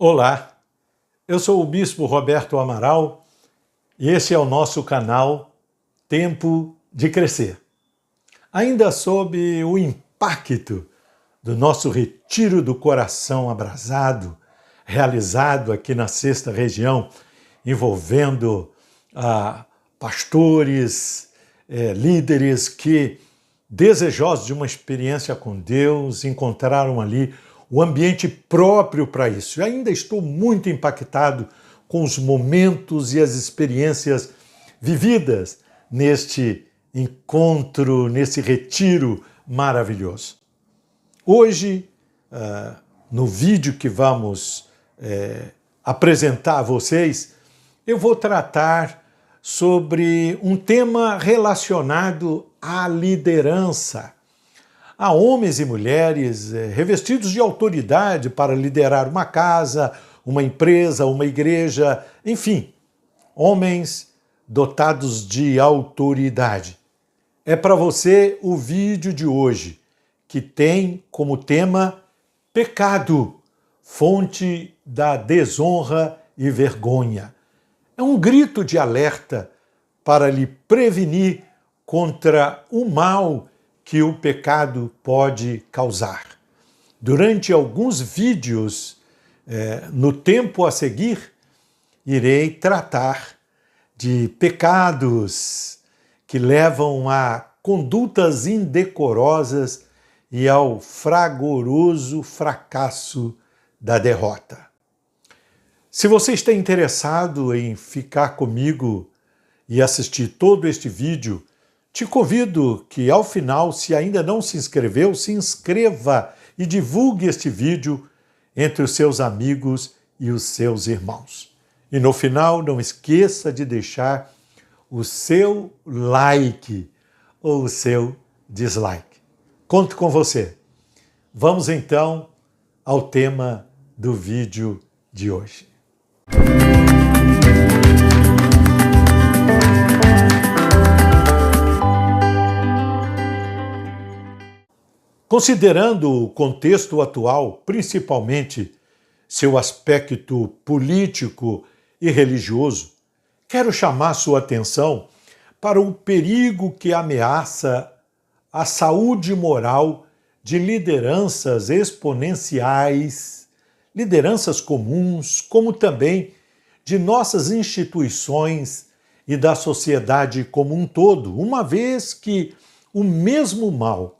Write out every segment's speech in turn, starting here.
Olá, eu sou o Bispo Roberto Amaral e esse é o nosso canal Tempo de Crescer. Ainda sob o impacto do nosso Retiro do Coração Abrasado, realizado aqui na 6ª Região, envolvendo pastores, líderes que, desejosos de uma experiência com Deus, encontraram ali o ambiente próprio para isso. Eu ainda estou muito impactado com os momentos e as experiências vividas neste encontro, nesse retiro maravilhoso. Hoje, no vídeo que vamos apresentar a vocês, eu vou tratar sobre um tema relacionado à liderança. Há homens e mulheres revestidos de autoridade para liderar uma casa, uma empresa, uma igreja, enfim, homens dotados de autoridade. É para você o vídeo de hoje, que tem como tema pecado, fonte da desonra e vergonha. É um grito de alerta para lhe prevenir contra o mal que o pecado pode causar. Durante alguns vídeos, no tempo a seguir, irei tratar de pecados que levam a condutas indecorosas e ao fragoroso fracasso da derrota. Se você está interessado em ficar comigo e assistir todo este vídeo, te convido que, ao final, se ainda não se inscreveu, se inscreva e divulgue este vídeo entre os seus amigos e os seus irmãos. E no final, não esqueça de deixar o seu like ou o seu dislike. Conto com você. Vamos então ao tema do vídeo de hoje. Considerando o contexto atual, principalmente seu aspecto político e religioso, quero chamar sua atenção para o perigo que ameaça a saúde moral de lideranças exponenciais, lideranças comuns, como também de nossas instituições e da sociedade como um todo, uma vez que o mesmo mal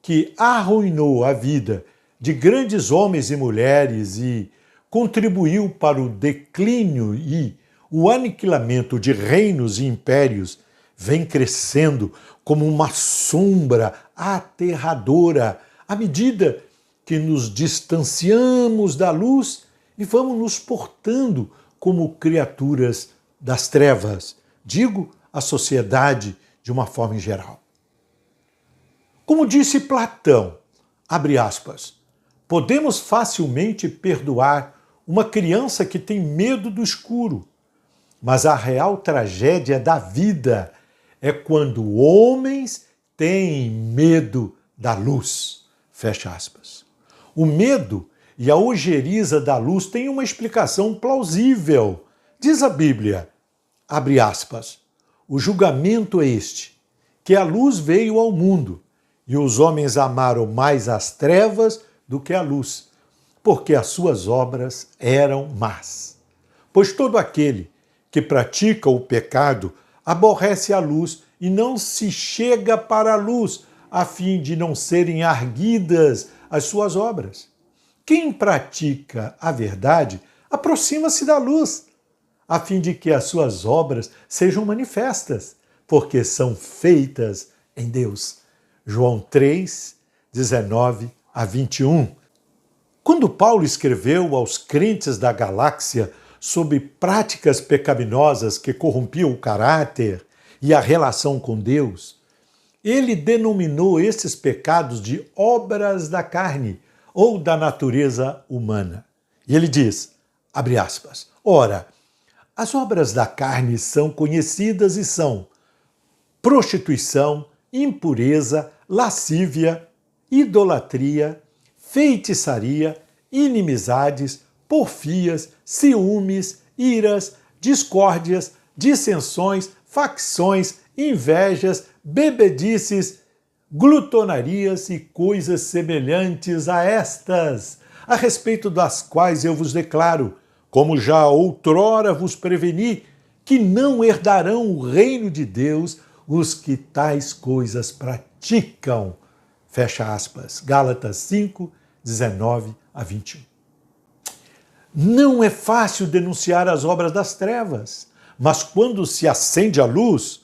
que arruinou a vida de grandes homens e mulheres e contribuiu para o declínio e o aniquilamento de reinos e impérios, vem crescendo como uma sombra aterradora à medida que nos distanciamos da luz e vamos nos portando como criaturas das trevas, digo, a sociedade de uma forma em geral. Como disse Platão, abre aspas, podemos facilmente perdoar uma criança que tem medo do escuro, mas a real tragédia da vida é quando homens têm medo da luz. Fecha aspas. O medo e a ojeriza da luz têm uma explicação plausível. Diz a Bíblia, abre aspas, o julgamento é este, que a luz veio ao mundo, e os homens amaram mais as trevas do que a luz, porque as suas obras eram más. Pois todo aquele que pratica o pecado aborrece a luz e não se chega para a luz, a fim de não serem arguidas as suas obras. Quem pratica a verdade aproxima-se da luz, a fim de que as suas obras sejam manifestas, porque são feitas em Deus. João 3, 19 a 21. Quando Paulo escreveu aos crentes da galáxia sobre práticas pecaminosas que corrompiam o caráter e a relação com Deus, ele denominou esses pecados de obras da carne ou da natureza humana. E ele diz, abre aspas, ora, as obras da carne são conhecidas e são prostituição, impureza, lascívia, idolatria, feitiçaria, inimizades, porfias, ciúmes, iras, discórdias, dissensões, facções, invejas, bebedices, glutonarias e coisas semelhantes a estas, a respeito das quais eu vos declaro, como já outrora vos preveni, que não herdarão o reino de Deus os que tais coisas praticam. Fecha aspas. Gálatas 5, 19 a 21. Não é fácil denunciar as obras das trevas, mas quando se acende a luz,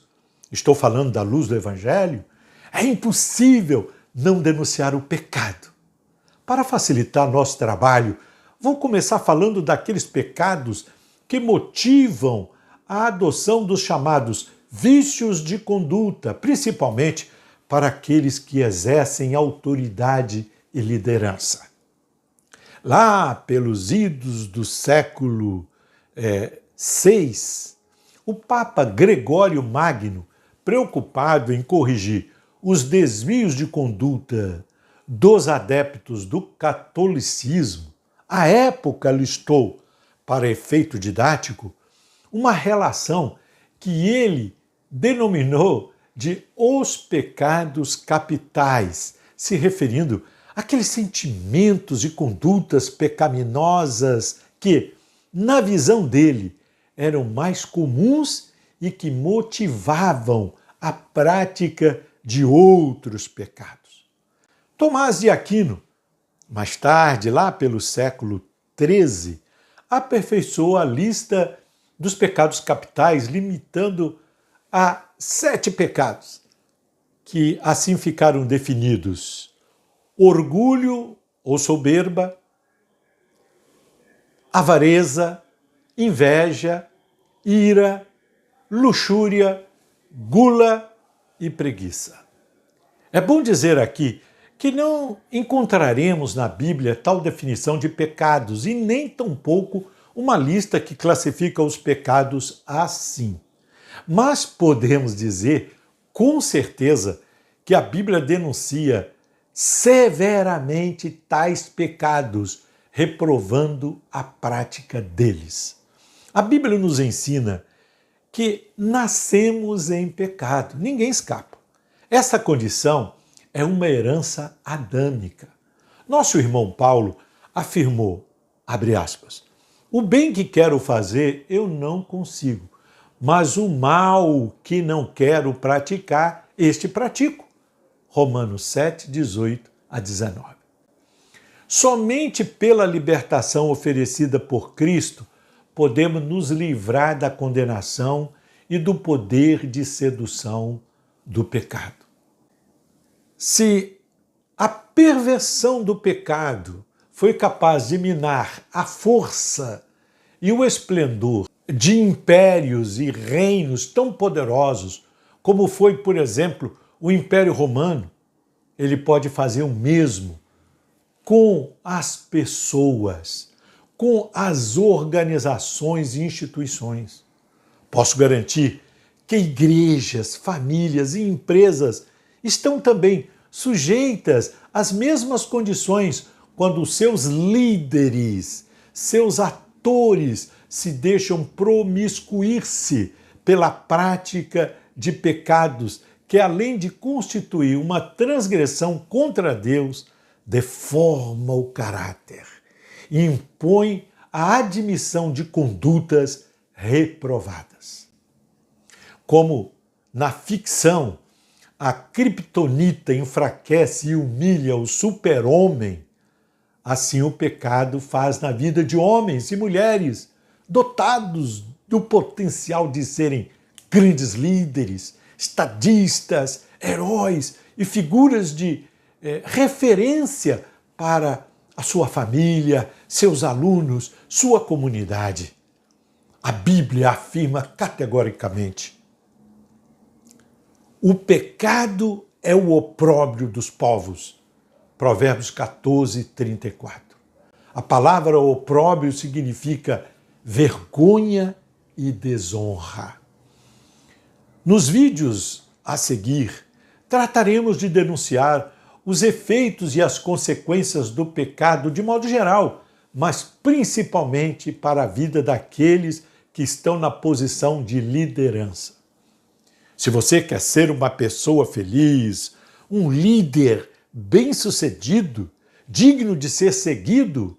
estou falando da luz do Evangelho, é impossível não denunciar o pecado. Para facilitar nosso trabalho, vou começar falando daqueles pecados que motivam a adoção dos chamados vícios de conduta, principalmente para aqueles que exercem autoridade e liderança. Lá pelos idos do século VI, o Papa Gregório Magno, preocupado em corrigir os desvios de conduta dos adeptos do catolicismo, à época listou, para efeito didático, uma relação que ele denominou de os pecados capitais, se referindo àqueles sentimentos e condutas pecaminosas que, na visão dele, eram mais comuns e que motivavam a prática de outros pecados. Tomás de Aquino, mais tarde, lá pelo século XIII, aperfeiçoou a lista dos pecados capitais, limitando a 7 pecados, que assim ficaram definidos: orgulho ou soberba, avareza, inveja, ira, luxúria, gula e preguiça. É bom dizer aqui que não encontraremos na Bíblia tal definição de pecados e nem tampouco uma lista que classifica os pecados assim. Mas podemos dizer, com certeza, que a Bíblia denuncia severamente tais pecados, reprovando a prática deles. A Bíblia nos ensina que nascemos em pecado, ninguém escapa. Essa condição é uma herança adâmica. Nosso irmão Paulo afirmou, abre aspas, o bem que quero fazer eu não consigo, mas o mal que não quero praticar, este pratico. Romanos 7, 18 a 19. Somente pela libertação oferecida por Cristo podemos nos livrar da condenação e do poder de sedução do pecado. Se a perversão do pecado foi capaz de minar a força e o esplendor de impérios e reinos tão poderosos como foi, por exemplo, o Império Romano, ele pode fazer o mesmo com as pessoas, com as organizações e instituições. Posso garantir que igrejas, famílias e empresas estão também sujeitas às mesmas condições quando seus líderes, seus atores se deixam promiscuir-se pela prática de pecados que, além de constituir uma transgressão contra Deus, deforma o caráter e impõe a admissão de condutas reprovadas. Como na ficção, a criptonita enfraquece e humilha o super-homem, assim o pecado faz na vida de homens e mulheres dotados do potencial de serem grandes líderes, estadistas, heróis e figuras de referência para a sua família, seus alunos, sua comunidade. A Bíblia afirma categoricamente: o pecado é o opróbrio dos povos. Provérbios 14, 34. A palavra opróbrio significa vergonha e desonra. Nos vídeos a seguir, trataremos de denunciar os efeitos e as consequências do pecado de modo geral, mas principalmente para a vida daqueles que estão na posição de liderança. Se você quer ser uma pessoa feliz, um líder bem-sucedido, digno de ser seguido,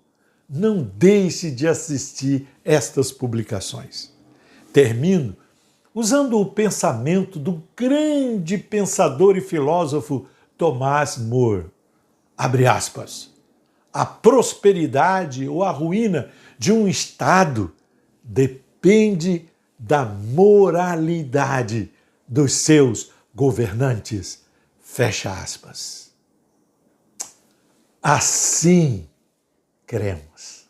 não deixe de assistir estas publicações. Termino usando o pensamento do grande pensador e filósofo Thomas More. Abre aspas. A prosperidade ou a ruína de um Estado depende da moralidade dos seus governantes. Fecha aspas. Assim cremos.